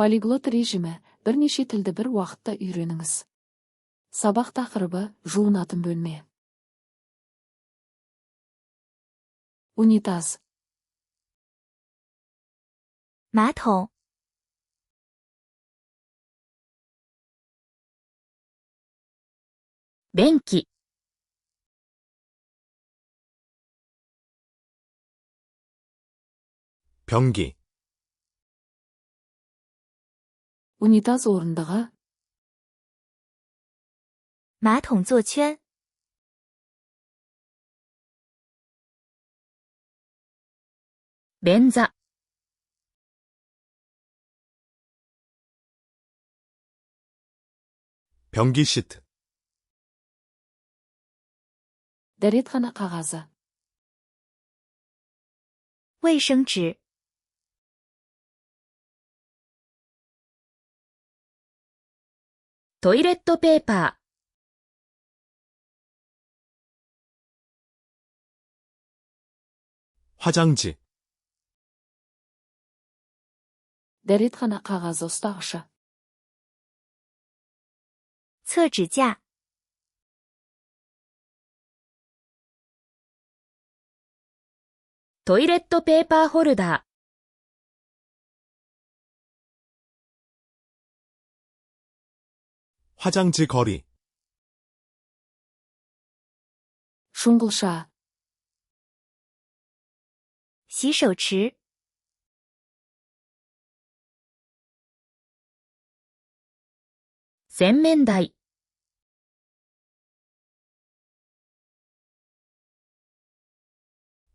Полиглот режимі, бірнеше тілді бір уақытта үйреніңіз. Сабақ тақырыбы, жуынатын бөлме. Унитаз. 马桶 便器 변기, Унитаз орындығы. 马桶座圈 便座 변기 시트, Дәретхана қағазы. 卫生纸 トイレットペーパ 화장지, Дәретхана қағазы ұстағышы. ー厕纸架 トイレットペーパーホルダー 화장지 거리, Шұңғылша. 洗手池 洗面台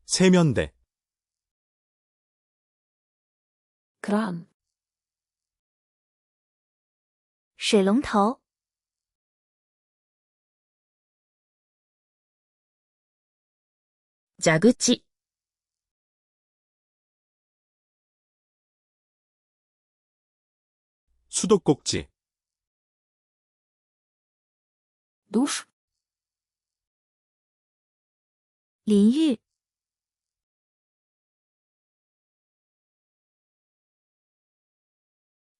세면대, Кран. 水龙头 蛇口 수도꼭지, Душ. 淋浴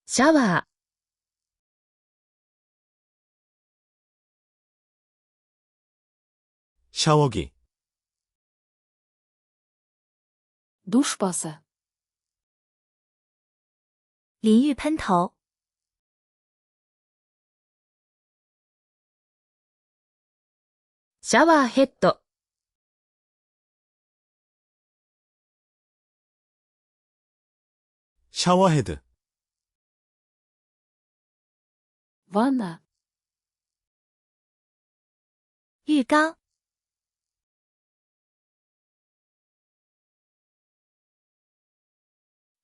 シャワー 샤워기, Душ басы. 淋浴喷头 シャワーヘッド 샤워헤드, Ванна. 浴缸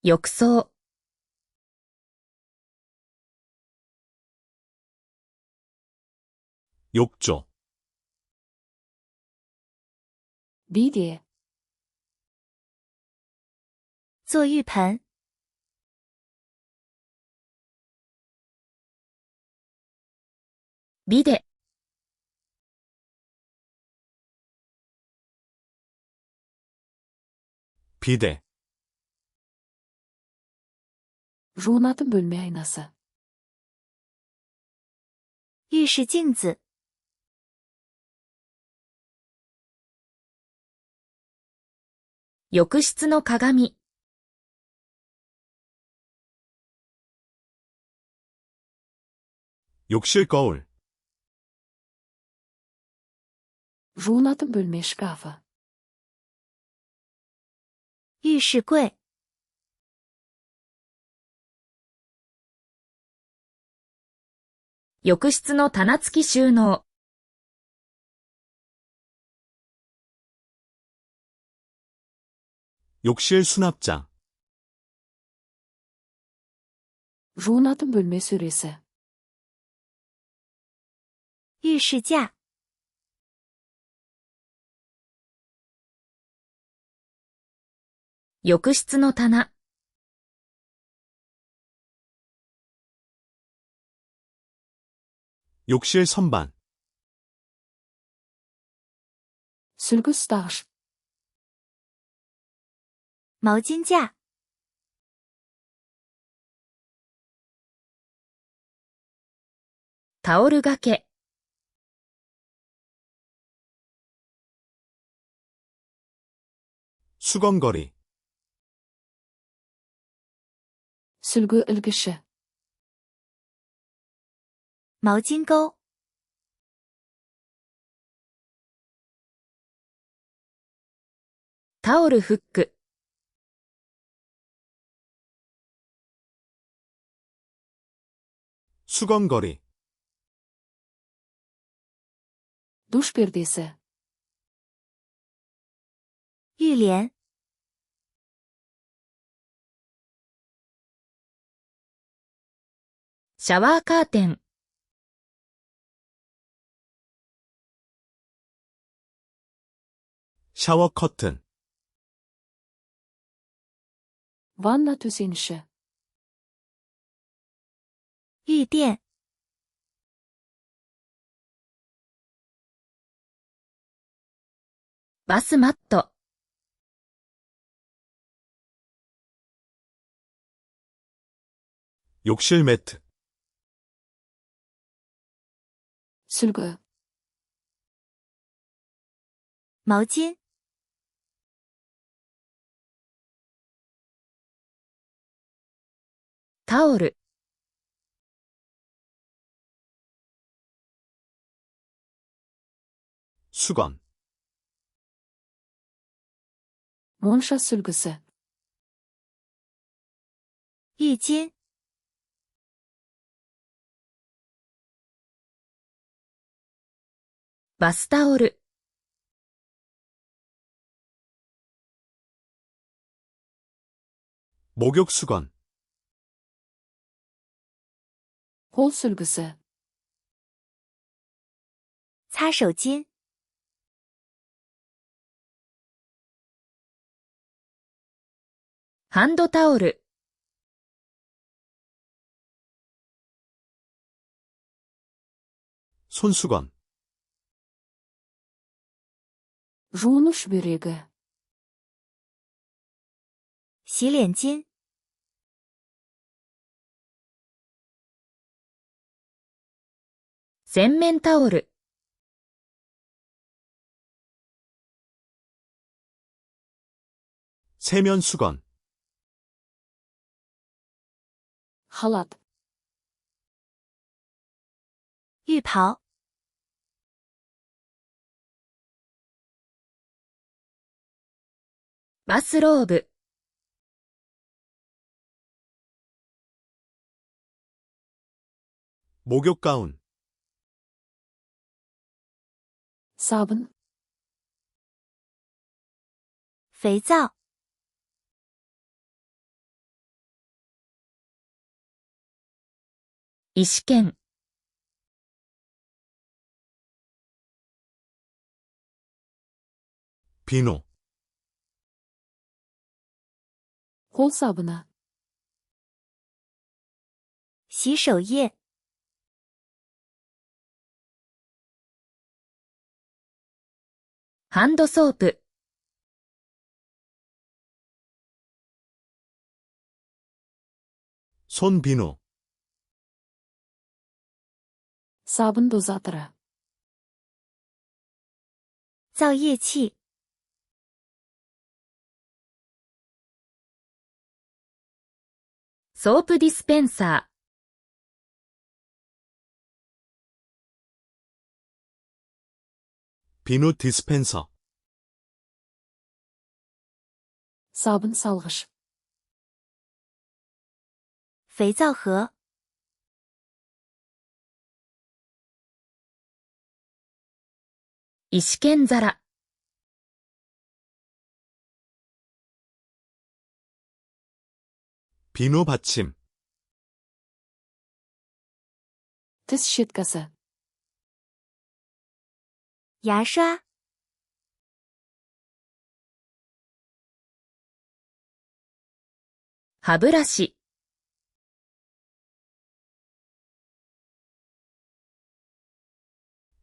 浴槽 욕조, Биде. 坐浴盆 ビデ 비데, Жуынатын бөлме айнасы. 浴室镜子 浴室の鏡 욕실 거울, Жуынатын бөлме шкафы. 浴室柜 浴室の棚付き収納 욕실 수납장, Жуынатын бөлме сөресі. 浴室架 浴室の棚 욕실 선반, Сүлгі ұстағыш. 毛巾架タオル掛け。 수건거리, сүлгі ілгіші, 毛巾钩。 タオルフック。 수건거리, душ пердесі, 浴帘。 シャワーカーテン。 샤워 커튼, ванна төсеніші, 浴垫。 バスマット。 욕실 매트, сүлгі, 毛巾。 タオル。 수건, монша сүлгісі, 浴巾。 バスタオル。 목욕수건, қол сүлгісі, 擦手巾。 ハンドタオル。 손수건, жуыныш бүйрегі, 洗脸巾。 洗面タオル。 세면수건, халат, 浴袍。 バスローブ。 목욕가운, сабын, 肥皂。 石剣。 비누, қол сабыны, 洗手液。 ハンドソープ。 손비누, сабын дозатыры, 皂液器。 ソープディスペンサー。 비누 디스펜서, сабын салғыш, 肥皂盒。 石剣皿。 비누 받침, тіс щеткасы, 牙刷。 歯ブラシ。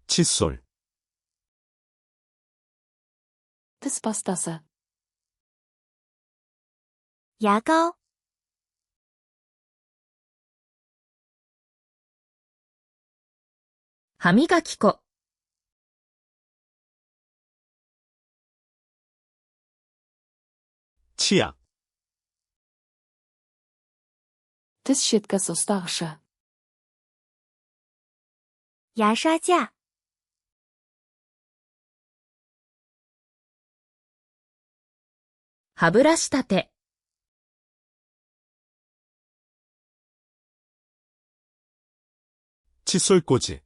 칫솔, тіс пастасы, 牙膏。歯磨き粉。 치약, Тіс щіткасы ұстағышы. 牙刷架。 歯ブラシ立て。 칫솔꽂이,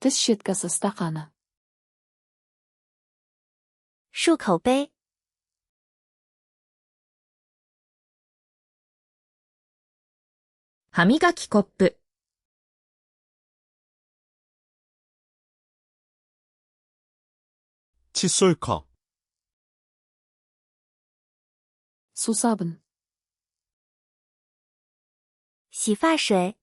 Тіс щіткасы стақаны. 漱口杯。 歯磨きコップ。 칫솔컵, 수sab은. 洗发水。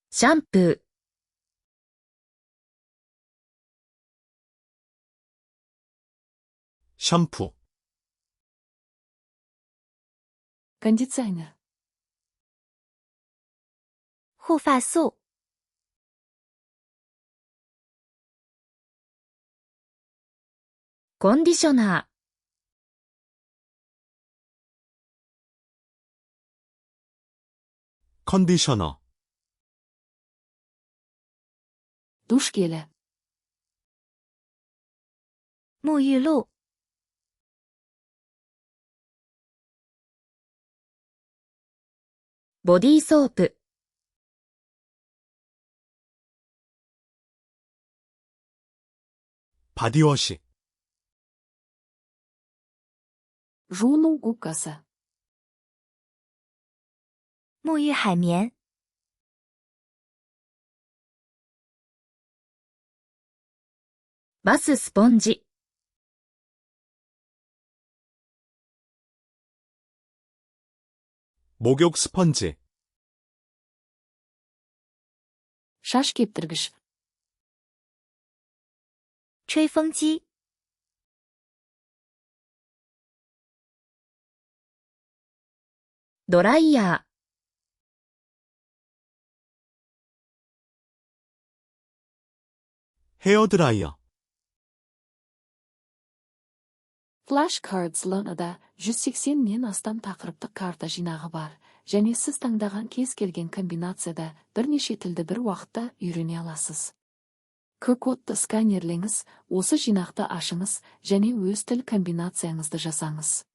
シャンプー。 샴푸, кондиционер. 护发素。 コンディショナー。 컨디셔너, душ гелі. 沐浴露。 ボディーソープ。 바디워시, жуыну губкасы. 沐浴海绵。 バススポンジ。 목욕 스펀지, шаш кептіргіш. 吹风机。 ドライヤー。 헤어드라이어, Flashcards'larida 180 астам тақырыптық карта жинағы бар, және сіз таңдаған кез келген комбинацияда бірнеше тілді бір уақытта үйрене аласыз. QR-кодты сканерлеңіз, осы жинақты ашыңыз және өз тіл комбинацияңызды жасаңыз.